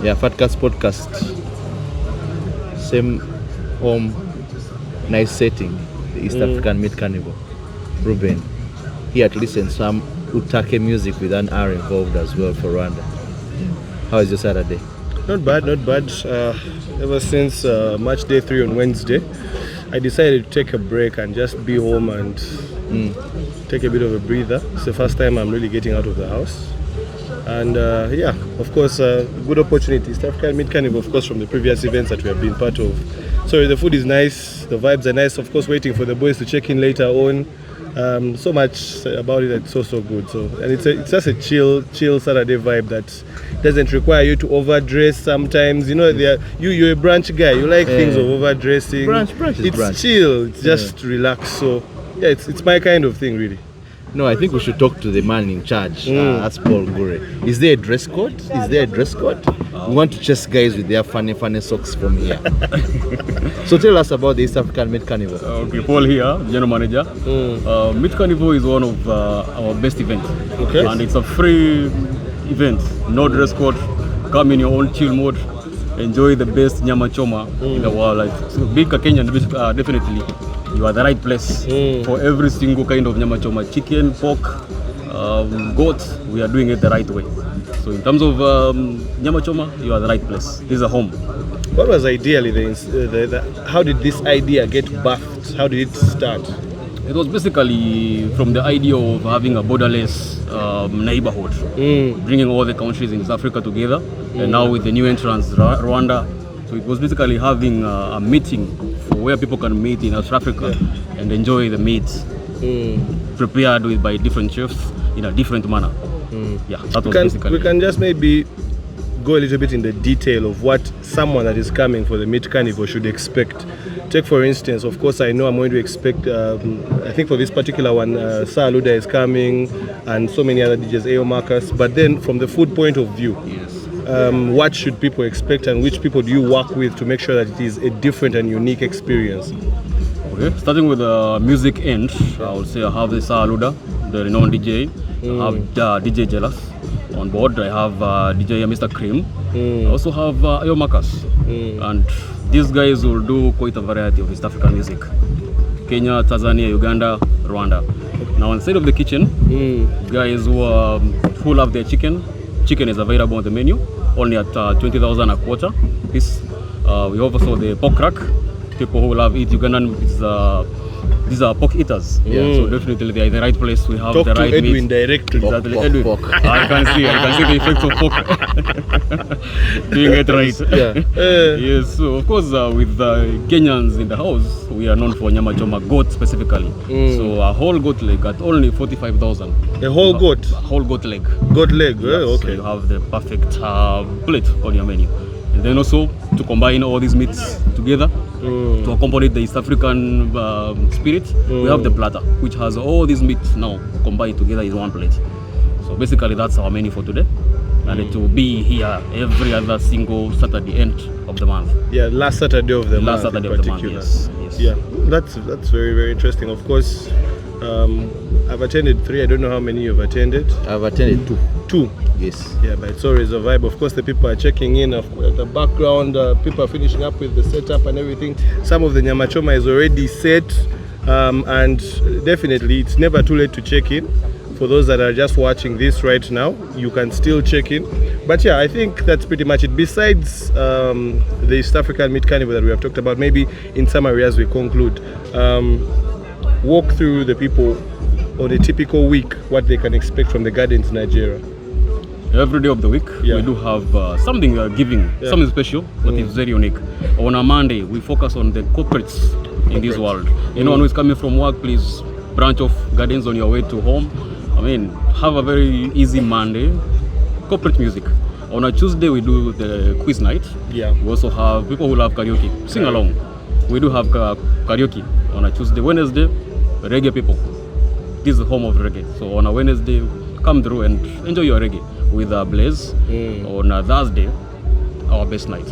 Yeah, Fatcast podcast. Same home, nice setting. The East African Meat Carnival. Ruben. Here at least in some Utake music with an R involved as well for Rwanda. How is your Saturday? Not bad. Ever since match day 3 on Wednesday, I decided to take a break and just be home and take a bit of a breather. It's the first time I'm really getting out of the house. And of course, good opportunity. East African Meat Carnival, of course, from the previous events that we have been part of. So the food is nice, the vibes are nice. Of course, waiting for the boys to check in later on. So much about it that's so good. So, and it's just a chill Saturday vibe that doesn't require you to overdress sometimes. You know, you're a brunch guy. You like things of overdressing. Brunch is it's brunch. Chill. It's just relax. So yeah, it's my kind of thing, really. No, I think we should talk to the man in charge. That's Paul Ngure. Is there a dress code? We want to chase guys with their funny socks from here. So tell us about the East African Meat Carnival. Okay, Paul here, General Manager. Meat Carnival is one of our best events. Okay. And it's a free event, no dress code. Come in your own chill mode, enjoy the best nyama choma in the world. Like, so being a Kenyan, definitely you are the right place for every single kind of nyama choma. Chicken, pork, goat, we are doing it the right way. So in terms of nyama choma, you are the right place. This is a home. What was ideally how did this idea get birthed? How did it start? It was basically from the idea of having a borderless neighborhood, bringing all the countries in East Africa together, and now with the new entrance, Rwanda. So it was basically having a meeting for where people can meet in East Africa and enjoy the meat prepared by different chefs in a different manner. Yeah, that was basically. We can just maybe go a little bit in the detail of what someone that is coming for the Meat Carnival should expect. Take for instance, of course, I know I'm going to expect, I think for this particular one, Saluda is coming and so many other DJs, AO Marcus. But then from the food point of view, what should people expect and which people do you work with to make sure that it is a different and unique experience? Okay, starting with the music end, I would say I have the Saluda, the renowned DJ. I have DJ Jealous on board. I have DJ Mr. Cream. I also have AO Marcus. And these guys will do quite a variety of East African music. Kenya, Tanzania, Uganda, Rwanda. Now inside of the kitchen, guys who love their chicken is available on the menu, only at 20,000 a quarter piece. We have also the pork rack. People who love eat Ugandan, these are pork eaters. So definitely they are in the right place. We have Talk the right to Edwin meat. directly. Exactly, Edwin. I can see the effects of pork. Doing it right. Yes, so of course with Kenyans in the house, we are known for nyama choma, goat specifically. So a whole goat leg at only 45,000. A whole goat? A whole goat leg. Goat leg, okay. So you have the perfect plate on your menu. And then also to combine all these meats together to accompany the East African spirit, we have the platter, which has all these meats now combined together in one plate. So basically that's our menu for today. And it will be here every other single Saturday end of the month. Yeah, last Saturday of the month. Last Saturday of the month, yes. Yeah, that's very, very interesting. Of course, I've attended 3. I don't know how many you've attended. I've attended 2. 2? Yes. Yeah, but it's always a vibe. Of course, the people are checking in. At the background, people are finishing up with the setup and everything. Some of the nyama choma is already set. And definitely, it's never too late to check in. For those that are just watching this right now, you can still check in. But yeah, I think that's pretty much it. Besides the East African Meat Carnival that we have talked about, maybe in summary as we conclude, walk through the people on a typical week, what they can expect from the Gardens Najjera. Every day of the week, we do have something giving, something special, but it's very unique. On a Monday, we focus on the corporates in this world. Anyone who is coming from work, please branch off Gardens on your way to home. I mean, have a very easy Monday. Corporate music. On a Tuesday, we do the quiz night. We also have people who love karaoke. Sing along. We do have karaoke on a Tuesday. Wednesday, reggae people. This is the home of reggae. So on a Wednesday, come through and enjoy your reggae with Blaze. On a Thursday, our best night.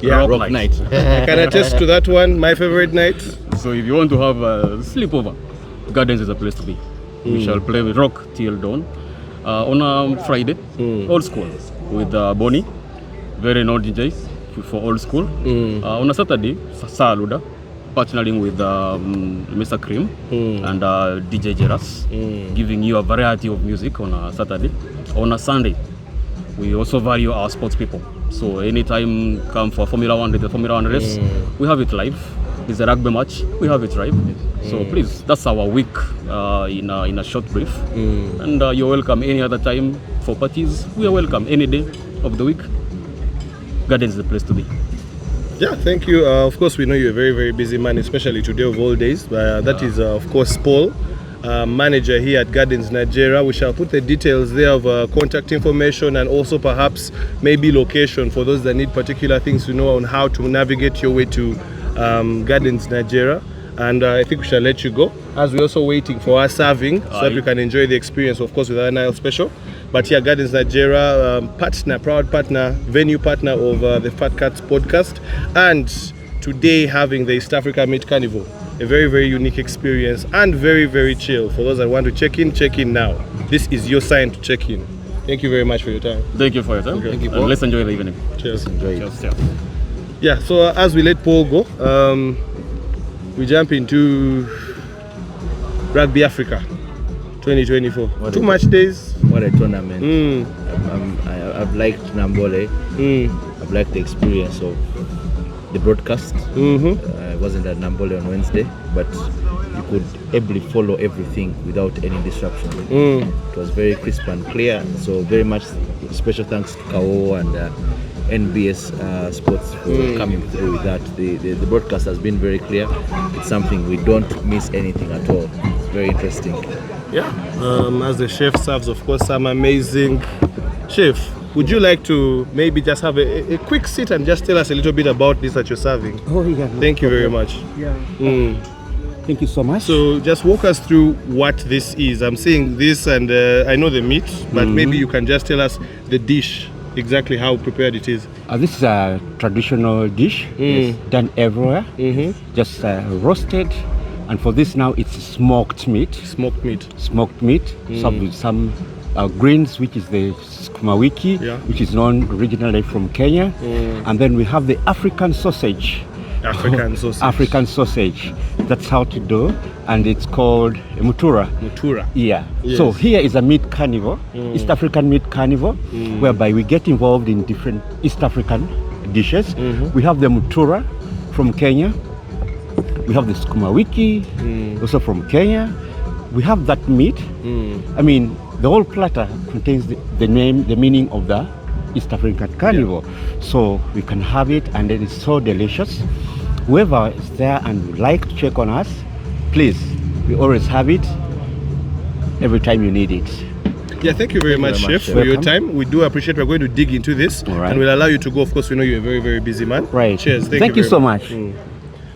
Rock night. I can attest to that one, my favorite night. So if you want to have a sleepover, Gardens is a place to be. We shall play with rock till dawn. On a Friday, old school, with Bonnie. very known DJ for old school. On a Saturday, Saluda, partnering with Mr. Cream and DJ Jeras, giving you a variety of music on a Saturday. On a Sunday, we also value our sports people. So anytime come for Formula 1, the Formula 1 race, we have it live. It's a rugby match, we have it live. So please, that's our week in a short brief. And you're welcome any other time for parties. We are welcome any day of the week. Gardens is the place to be. Yeah, thank you. Of course, we know you're a very, very busy man, especially today of all days. That is, of course, Paul, manager here at Gardens Najjera. We shall put the details there of contact information and also perhaps maybe location for those that need particular things to know on how to navigate your way to Gardens Najjera. And I think we shall let you go as we're also waiting for our serving so that we can enjoy the experience, of course, with our Nile special. But here, Gardens Najjera, proud partner, venue partner of the Fat Cats podcast, and today having the East African Meat Carnival, a very, very unique experience and very, very chill. For those that want to check in now. This is your sign to check in. Thank you very much for your time. Thank you for your time. Okay. Thank you, And Paul. let's enjoy the evening. Cheers. Enjoy it. Cheers. Yeah, so as we let Paul go, we jump into Rugby Africa 2024. 2 match days. What a tournament. I've liked Nambole. I've liked the experience of the broadcast. I wasn't at Nambole on Wednesday, but you could ably follow everything without any disruption. It was very crisp and clear. So very much special thanks to Kao and NBS Sports for coming through with that. The broadcast has been very clear. It's something we don't miss anything at all. It's very interesting. Yeah, as the chef serves, of course, some amazing. Chef, would you like to maybe just have a quick sit and just tell us a little bit about this that you're serving? Oh, yeah. Thank you very much. Yeah. Thank you so much. So just walk us through what this is. I'm seeing this and I know the meat, but maybe you can just tell us the dish, exactly how prepared it is. This is a traditional dish. It's done everywhere. Just roasted. And for this now, it's smoked meat. Smoked meat. Smoked meat, served with some greens, which is the sukuma wiki, which is known originally from Kenya. And then we have the African sausage. African sausage. African sausage. That's how to do. And it's called mutura. Mutura. Yeah. Yes. So here is a meat carnival, East African Meat Carnival, whereby we get involved in different East African dishes. We have the mutura from Kenya. We have the sukuma wiki, also from Kenya. We have that meat. I mean, the whole platter contains the meaning of the East African Carnival. So we can have it, and it is so delicious. Whoever is there and would like to check on us, please, we always have it every time you need it. Yeah, thank you very much, Chef, for your time. We do appreciate. We're going to dig into this, and we'll allow you to go. Of course, we know you're a very, very busy man. Right. Cheers. Thank you so much.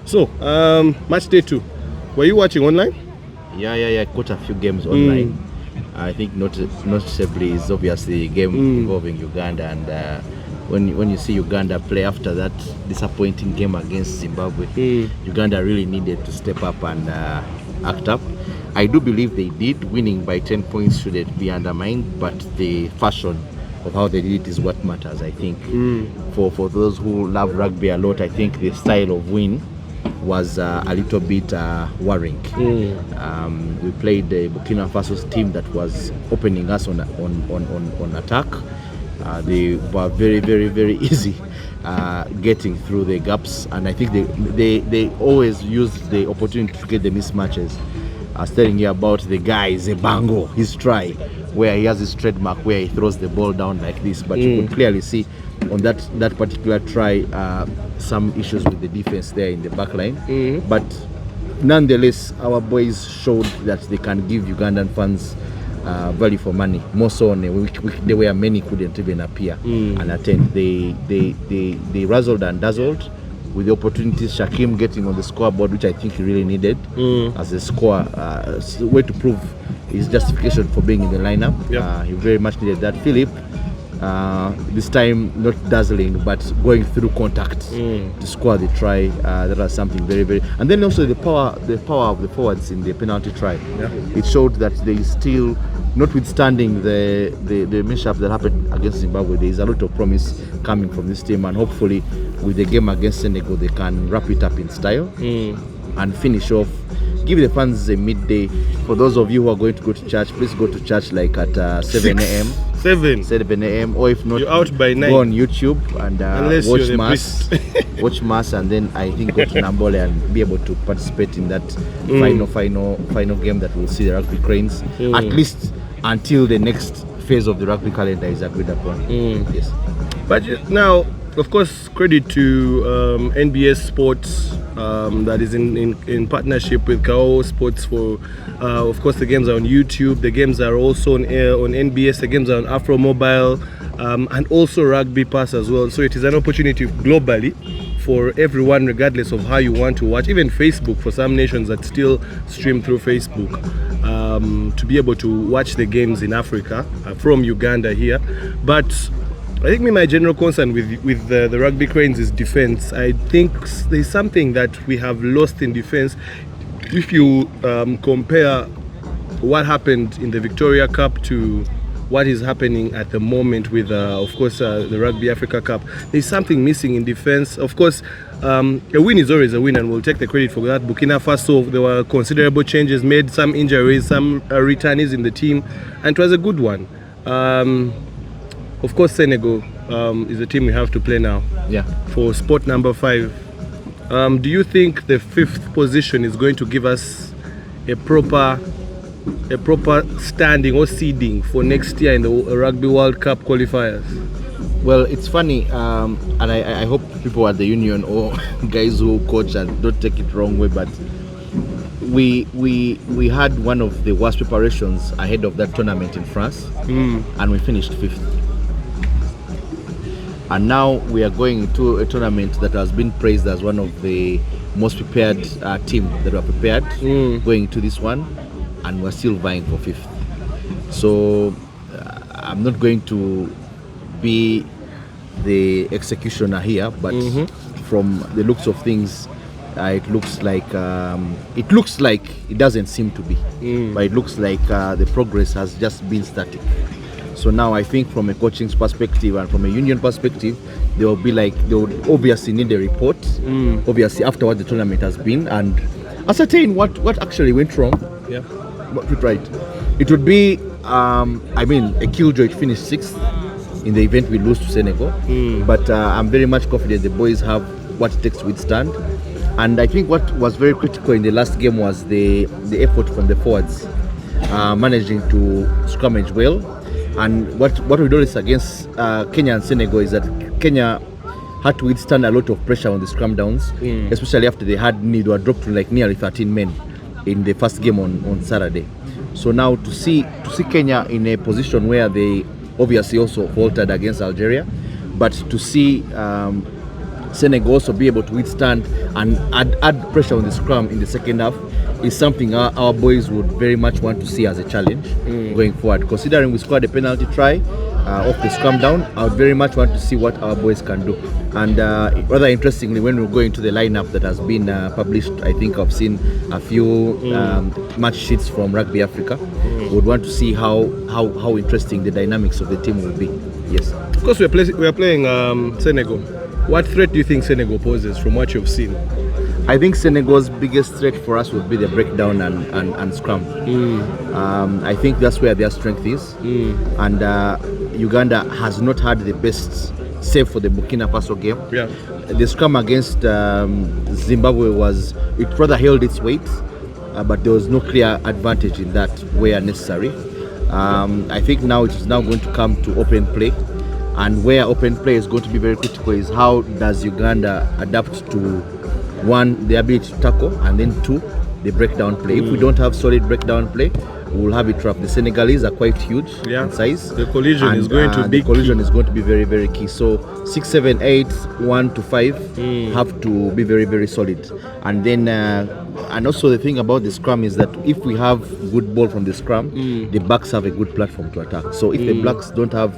So, match day 2. Were you watching online? Yeah. Caught a few games online. I think noticeably is obviously a game involving Uganda, and when you see Uganda play after that disappointing game against Zimbabwe, Uganda really needed to step up and act up. I do believe they did. Winning by 10 points shouldn't be undermined, but the fashion of how they did it is what matters, I think. For those who love rugby a lot, I think the style of win was a little bit worrying. We played the Burkina Faso's team that was opening us on attack. They were very, very, very easy getting through the gaps, and I think they always used the opportunity to get the mismatches. I was telling you about the guy Zebango, his try, where he has his trademark where he throws the ball down like this, but you could clearly see on that particular try some issues with the defense there in the back line. But nonetheless, our boys showed that they can give Ugandan fans value for money, more so on a week where many couldn't even appear and attend. They razzled and dazzled with the opportunities. Shakim getting on the scoreboard, which I think he really needed as a scorer, way to prove his justification for being in the lineup. He very much needed that. Philip This time not dazzling, but going through contact to score the try. That was something very, very. And then also the power of the forwards in the penalty try. Yeah. It showed that there is still, notwithstanding the mishap that happened against Zimbabwe, there is a lot of promise coming from this team, and hopefully with the game against Senegal, they can wrap it up in style and finish off. Give the fans a midday. For those of you who are going to go to church, please go to church like at 7 a.m. 7 a.m. or if not, you're out by 9. Go on YouTube and watch mass. Watch mass, and then I think go to Nambole and be able to participate in that final game that will see the Rugby Cranes at least until the next phase of the rugby calendar is agreed upon. Yes. But now, of course, credit to NBS Sports that is in partnership with Kao Sports for, of course, the games are on YouTube. The games are also on air on NBS. The games are on Afro Mobile and also Rugby Pass as well. So it is an opportunity globally for everyone, regardless of how you want to watch. Even Facebook, for some nations that still stream through Facebook, to be able to watch the games in Africa from Uganda here. But I think my general concern with the Rugby Cranes is defense. I think there's something that we have lost in defense. If you compare what happened in the Victoria Cup to what is happening at the moment with, of course, the Rugby Africa Cup, there's something missing in defense. Of course, a win is always a win, and we'll take the credit for that. Burkina Faso, there were considerable changes made, some injuries, some returnees in the team, and it was a good one. Of course, Senegal is the team we have to play now. Yeah. For spot number 5. Do you think the 5th position is going to give us a proper standing or seeding for next year in the Rugby World Cup qualifiers? Well, it's funny, and I hope people at the union or guys who coach and don't take it wrong way, but we had one of the worst preparations ahead of that tournament in France, and we finished 5th. And now we are going to a tournament that has been praised as one of the most prepared team that were prepared going to this one, and we're still vying for 5th. So I'm not going to be the executioner here, but from the looks of things, it looks like it doesn't seem to be, but it looks like the progress has just been static. So now I think from a coaching perspective and from a union perspective, they would obviously need a report, obviously after what the tournament has been, and ascertain what actually went wrong. Yeah. What went right. It would be, a killjoy to finish 6th in the event we lose to Senegal. But I'm very much confident the boys have what it takes to withstand. And I think what was very critical in the last game was the effort from the forwards, managing to scrummage well. And what we noticed against Kenya and Senegal is that Kenya had to withstand a lot of pressure on the scrum downs, especially after they were dropped to like nearly 13 men in the first game on Saturday. So now to see Kenya in a position where they obviously also faltered against Algeria, but to see Senegal also be able to withstand and add pressure on the scrum in the second half is something our boys would very much want to see as a challenge going forward. Considering we scored a penalty try off the scrum down, I would very much want to see what our boys can do. And rather interestingly, when we go into the lineup that has been published, I think I've seen a few match sheets from Rugby Africa. We would want to see how interesting the dynamics of the team will be. Yes. Of course, we are playing Senegal. What threat do you think Senegal poses from what you've seen? I think Senegal's biggest threat for us would be the breakdown and scrum. I think that's where their strength is. And Uganda has not had the best, save for the Burkina Faso game. Yeah. The scrum against Zimbabwe it rather held its weight, but there was no clear advantage in that where necessary. I think now it is now going to come to open play. And where open play is going to be very critical is how does Uganda adapt to, 1, the ability to tackle, and then 2, the breakdown play. If we don't have solid breakdown play, we will have it rough. The Senegalese are quite huge in size. The collision is going to be is going to be very, very key. So 6, 7, 8, 1 to 5 have to be very, very solid. And then and also the thing about the scrum is that if we have good ball from the scrum, the backs have a good platform to attack. So if the blacks don't have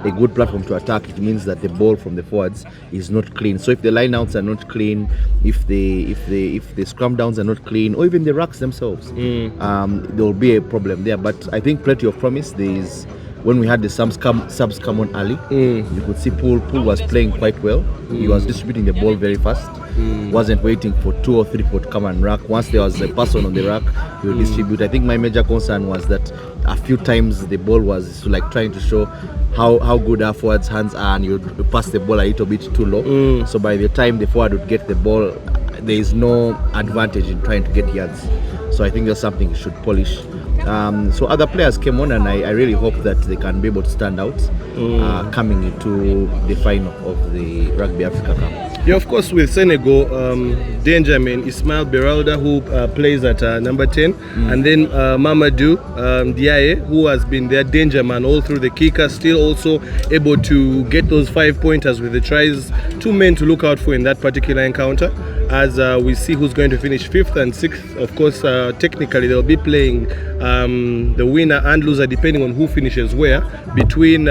a good platform to attack, it means that the ball from the forwards is not clean. So if the lineouts are not clean, if the scrum downs are not clean, or even the racks themselves, there will be a problem there. But I think plenty of promise. There is. When we had the subs come on early, you could see Paul was playing quite well. He was distributing the ball very fast. Wasn't waiting for 2 or 3 people to come and rack. Once there was a person on the rack, he would distribute. I think my major concern was that a few times the ball was like trying to show how good our forwards' hands are, and you would pass the ball a little bit too low. So by the time the forward would get the ball, there is no advantage in trying to get yards. So I think that's something you should polish. So other players came on, and I really hope that they can be able to stand out coming into the final of the Rugby Africa Cup. Yeah, of course, with Senegal, Benjamin Ismail Beralda, who plays at number 10, and then Mamadou Diaye, who has been their danger man all through the kicker, still also able to get those 5-pointers with the tries. 2 men to look out for in that particular encounter, as we see who's going to finish 5th and 6th. Of course, technically they'll be playing the winner and loser depending on who finishes where, between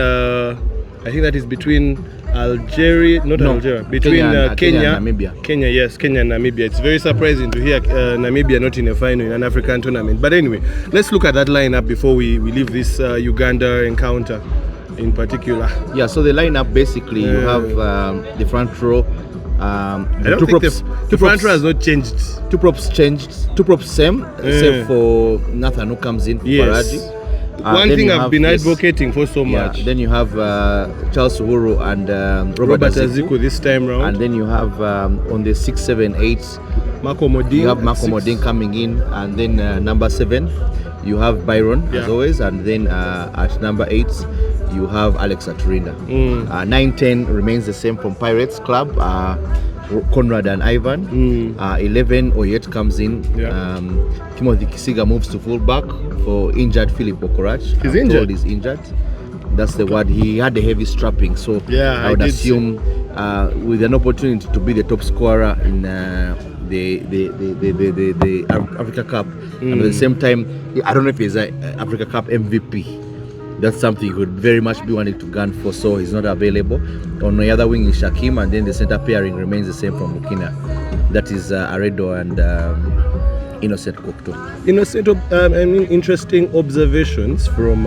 I think that is between Algeria, between Kenya and Namibia. Kenya and Namibia. It's very surprising to hear Namibia not in a final in an African tournament. But anyway, let's look at that lineup before we leave this Uganda encounter in particular. Yeah, so the lineup basically, you have the front row. I don't think the front row has not changed. 2 props changed. 2 props same, except for Nathan who comes in for Faraji. One thing I've been advocating for so much. Then you have Charles Uhuru and Robert Aziku this time round. And then you have on the 6, 7, 8, Marco Modin. You have Marco Modin coming in, and then number 7, you have Byron as always, and then at number 8, you have Alex Aturinda. 9, 10 remains the same from Pirates Club. Conrad and Ivan. 11, Oyet comes in. Timothy Kisiga moves to fullback for injured Philip Okorach. He's injured. That's the word. He had a heavy strapping, so I would assume with an opportunity to be the top scorer in the Africa Cup, and at the same time, I don't know if he's an Africa Cup MVP. That's something he would very much be wanting to gun for, so he's not available. On the other wing is Shakim, and then the center pairing remains the same from Burkina. That is Aredo and Innocent Kokto. Innocent, interesting observations from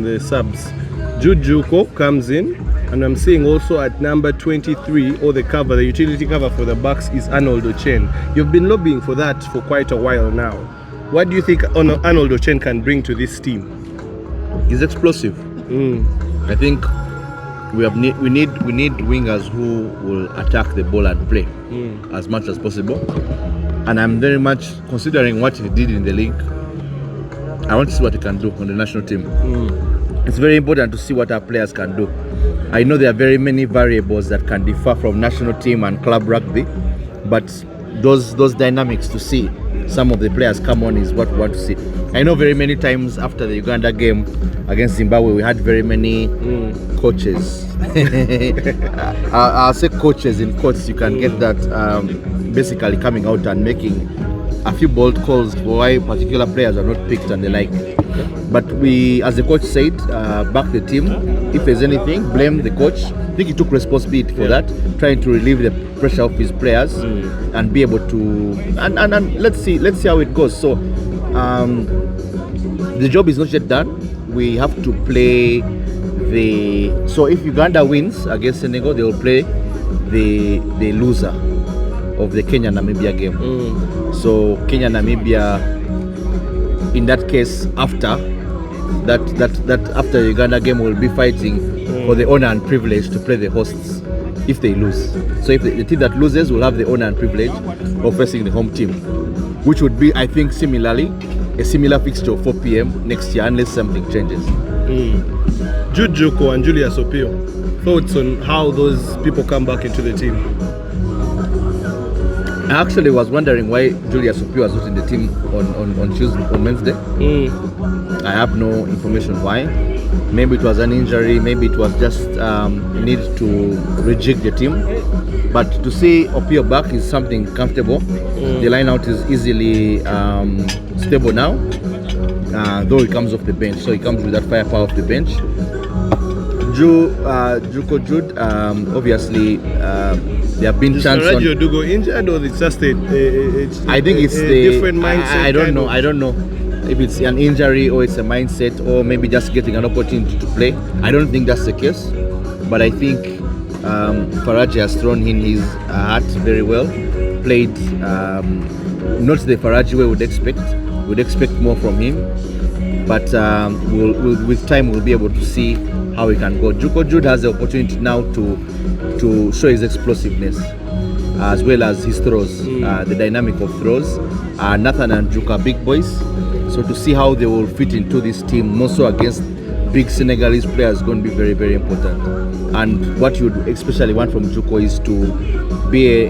the subs. Jude Juko comes in, and I'm seeing also at number 23, or the cover, the utility cover for the Bucks is Arnold Ochen. You've been lobbying for that for quite a while now. What do you think Arnold Ochen can bring to this team? He's explosive. I think we need wingers who will attack the ball and play as much as possible. And I'm very much considering what he did in the league. I want to see what he can do on the national team. It's very important to see what our players can do. I know there are very many variables that can differ from national team and club rugby, but those dynamics to see some of the players come on is what we want to see. I know very many times after the Uganda game against Zimbabwe, we had very many coaches. I'll say coaches in quotes. You can get that basically coming out and making a few bold calls for why particular players are not picked and the like. But we, as the coach said, back the team. If there's anything, blame the coach. I think he took responsibility for that, trying to relieve the pressure of his players and be able to. And let's see how it goes. So the job is not yet done. We have to play so if Uganda wins against Senegal, they will play the loser of the Kenya-Namibia game. So Kenya-Namibia, in that case, after that after the Uganda game, will be fighting for the honor and privilege to play the hosts if they lose. So if the team that loses will have the honor and privilege of facing the home team, which would be, I think, similarly a similar fixture of 4 p.m. next year, unless something changes. Jude Joko and Julius Opio, thoughts on how those people come back into the team? I actually was wondering why Julius Opio was not in the team on Wednesday. I have no information why. Maybe it was an injury, maybe it was just need to rejig the team. But to see Opio back is something comfortable. The lineout is easily stable now, though he comes off the bench. So he comes with that firepower off the bench. Juko Jude, obviously, there have been chances. Is Faraji Odugo injured, or it's just I think it's a the different mindset? I don't know. I don't know if it's an injury or it's a mindset or maybe just getting an opportunity to play. I don't think that's the case, but I think Faraji has thrown in his heart very well. Played not the Faraji way would expect. Would expect more from him, but we'll, with time we'll be able to see how he can go. Juko Jude has the opportunity now to show his explosiveness as well as his throws, the dynamic of throws. Nathan and Juka are big boys, so to see how they will fit into this team, more so against big Senegalese players, is going to be very, very important. And what you would especially want from Juko is to be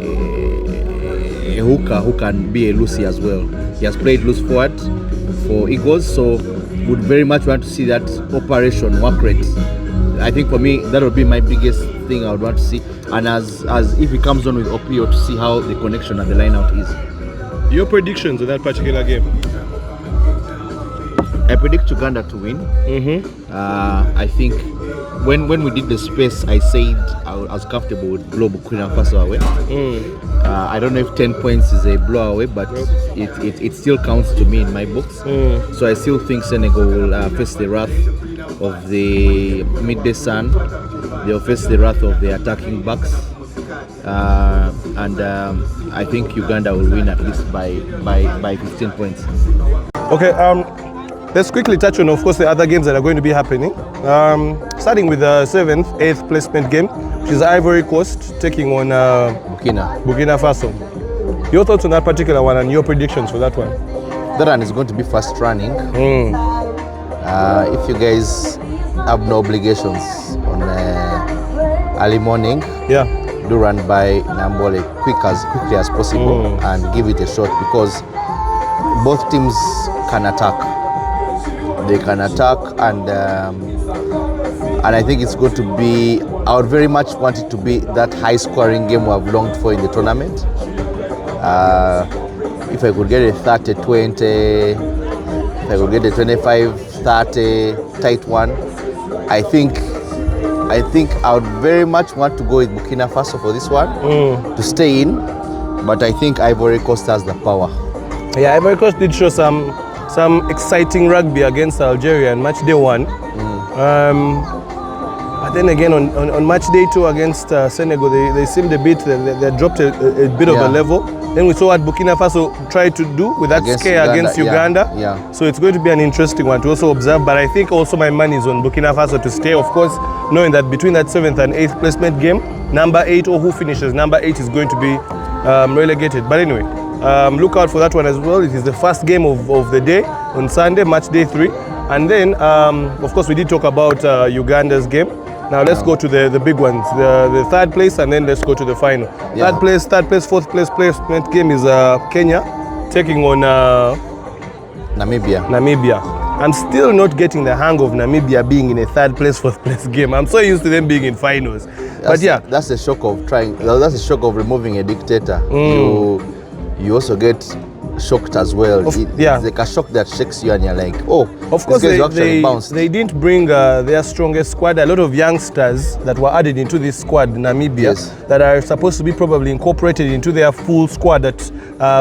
a hooker who can be a loosey as well. He has played loose forward for Eagles, so would very much want to see that operation work rate. I think for me that would be my biggest thing I would want to see, and as if he comes on with Opio, to see how the connection and the line out is. Your predictions on that particular game? I predict Uganda to win. I think when we did the space, I said I was comfortable with blow Burkina Faso away. I don't know if 10 points is a blow away, but it still counts to me in my books. So I still think Senegal will face the wrath of the midday sun. They'll face the wrath of the attacking backs, and I think Uganda will win at least by 15 points. Okay, let's quickly touch on, of course, the other games that are going to be happening. Starting with the 7th, 8th placement game, which is Ivory Coast taking on Burkina Faso. Your thoughts on that particular one and your predictions for that one? That one is going to be fast running. If you guys have no obligations on early morning, do run by Nambole quickly as possible and give it a shot, because both teams can attack. They can attack, and I think it's going to be, I would very much want it to be that high scoring game we have longed for in the tournament. If I could get a 30-20, if I could get a 25-30 tight one, I think I would very much want to go with Burkina Faso for this one to stay in, but I think Ivory Coast has the power. Yeah, Ivory Coast did show some exciting rugby against Algeria in match day 1. But then again on match day 2 against Senegal, they seemed a bit, they dropped a bit of a level. Then we saw what Burkina Faso tried to do with that scare against Uganda. So it's going to be an interesting one to also observe, but I think also my money is on Burkina Faso to stay, of course, knowing that between that 7th and 8th placement game, number 8 or who finishes number 8 is going to be relegated. But anyway, look out for that one as well. It is the first game of the day on Sunday, match day 3. And then, of course, we did talk about Uganda's game. Now let's go to the big ones, the 3rd place, and then let's go to the final. 3rd place, 4th place placement game is Kenya taking on Namibia. I'm still not getting the hang of Namibia being in a 3rd place, 4th place game. I'm so used to them being in finals. But yeah, that's the shock of that's the shock of removing a dictator. You also get shocked as well. It's like a shock that shakes you, and you're like, oh, of course they didn't bring their strongest squad. A lot of youngsters that were added into this squad, Namibia, that are supposed to be probably incorporated into their full squad that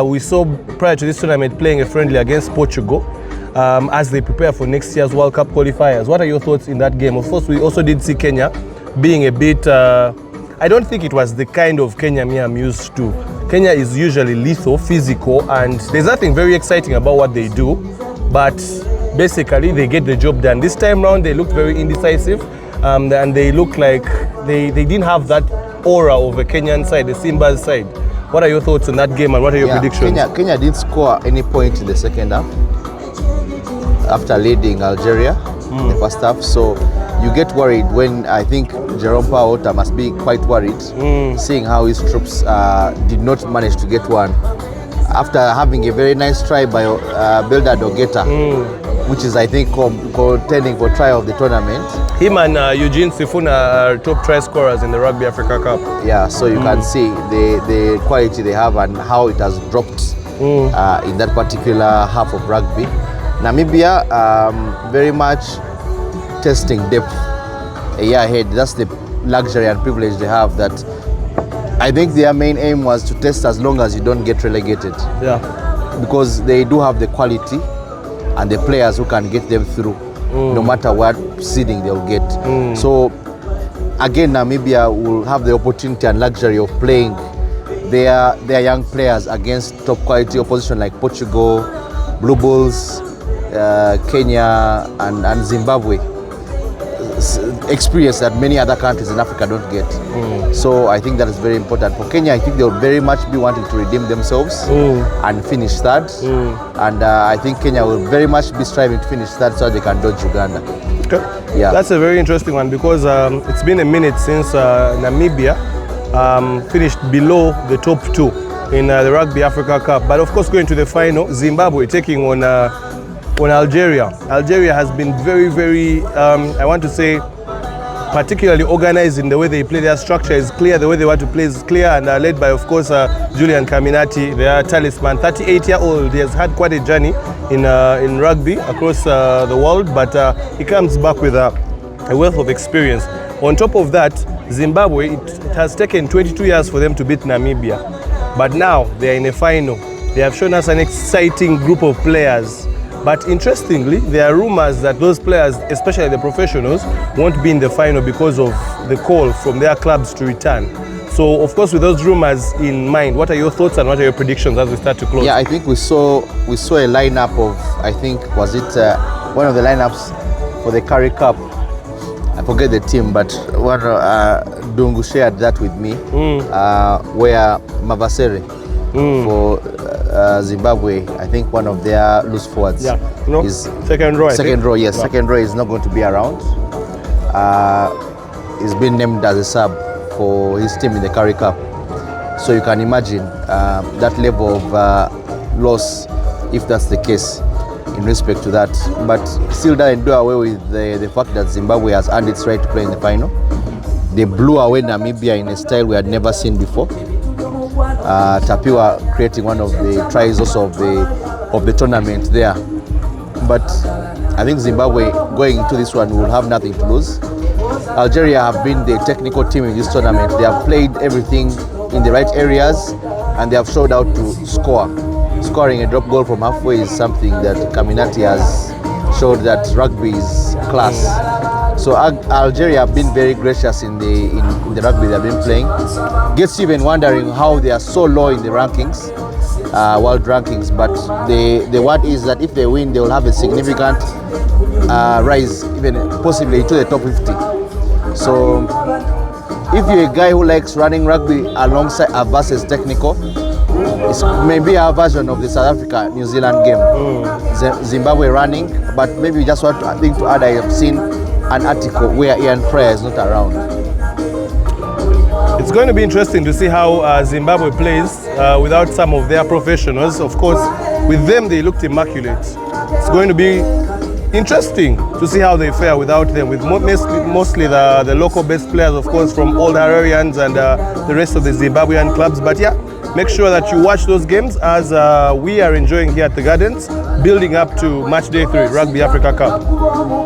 we saw prior to this tournament playing a friendly against Portugal as they prepare for next year's World Cup qualifiers. What are your thoughts in that game? Of course, we also did see Kenya being a bit, I don't think it was the kind of Kenya me I'm used to. Kenya is usually lethal, physical, and there's nothing very exciting about what they do, but basically they get the job done. This time round they looked very indecisive, and they look like they didn't have that aura of a Kenyan side, the Simba's side. What are your thoughts on that game and what are your predictions? Kenya didn't score any point in the second half after leading Algeria in the first half, so you get worried when I think Jerome Paota must be quite worried seeing how his troops did not manage to get one after having a very nice try by Belda Dogeta, which is I think contending for try of the tournament. Him and Eugene Sifuna are top try scorers in the Rugby Africa Cup. Yeah, so you can see the quality they have and how it has dropped in that particular half of rugby. Namibia very much testing depth a year ahead. That's the luxury and privilege they have. That I think their main aim was to test as long as you don't get relegated. Yeah. Because they do have the quality and the players who can get them through, no matter what seeding they'll get. So again, Namibia will have the opportunity and luxury of playing their young players against top quality opposition like Portugal, Blue Bulls, Kenya and Zimbabwe. Experience that many other countries in Africa don't get. So I think that is very important. For Kenya, I think they'll very much be wanting to redeem themselves and finish third. And I think Kenya will very much be striving to finish third so they can dodge Uganda. Okay. Yeah. That's a very interesting one because it's been a minute since Namibia finished below the top 2 in the Rugby Africa Cup. But of course, going to the final, Zimbabwe taking on Algeria. Algeria has been very, very, I want to say, particularly organized in the way they play. Their structure is clear, the way they want to play is clear, and led by, of course, Julian Caminati, their talisman, 38-year-old. He has had quite a journey in rugby across the world, but he comes back with a wealth of experience. On top of that, Zimbabwe, it has taken 22 years for them to beat Namibia, but now they are in a final. They have shown us an exciting group of players. But interestingly, there are rumors that those players, especially the professionals, won't be in the final because of the call from their clubs to return. So, of course, with those rumors in mind, what are your thoughts and what are your predictions as we start to close? Yeah, I think we saw a lineup of, I think, was it one of the lineups for the Curry Cup? I forget the team, but one Dungu shared that with me, where Mavasere for Zimbabwe, I think one of their loose forwards is second row. Second row is not going to be around. He's been named as a sub for his team in the Curry Cup. So you can imagine that level of loss, if that's the case, in respect to that. But still doesn't do away with the fact that Zimbabwe has earned its right to play in the final. They blew away Namibia in a style we had never seen before. Tapiwa creating one of the tries also of the tournament there. But I think Zimbabwe going into this one will have nothing to lose. Algeria have been the technical team in this tournament. They have played everything in the right areas and they have showed out to score. Scoring a drop goal from halfway is something that Caminati has showed that rugby is class. So Algeria have been very gracious in the rugby they have been playing. Gets you even wondering how they are so low in the rankings, world rankings. But the word is that if they win, they will have a significant rise, even possibly to the top 50. So if you're a guy who likes running rugby alongside versus technical, it's maybe a version of the South Africa-New Zealand game. Zimbabwe running, but maybe you just want to, I think to add, I have seen an article where Ian Pryor is not around. It's going to be interesting to see how Zimbabwe plays without some of their professionals. Of course, with them they looked immaculate. It's going to be interesting to see how they fare without them, with mostly the local best players, of course, from all the Hararians and the rest of the Zimbabwean clubs. But yeah, make sure that you watch those games as we are enjoying here at the Gardens, building up to match day 3, Rugby Africa Cup.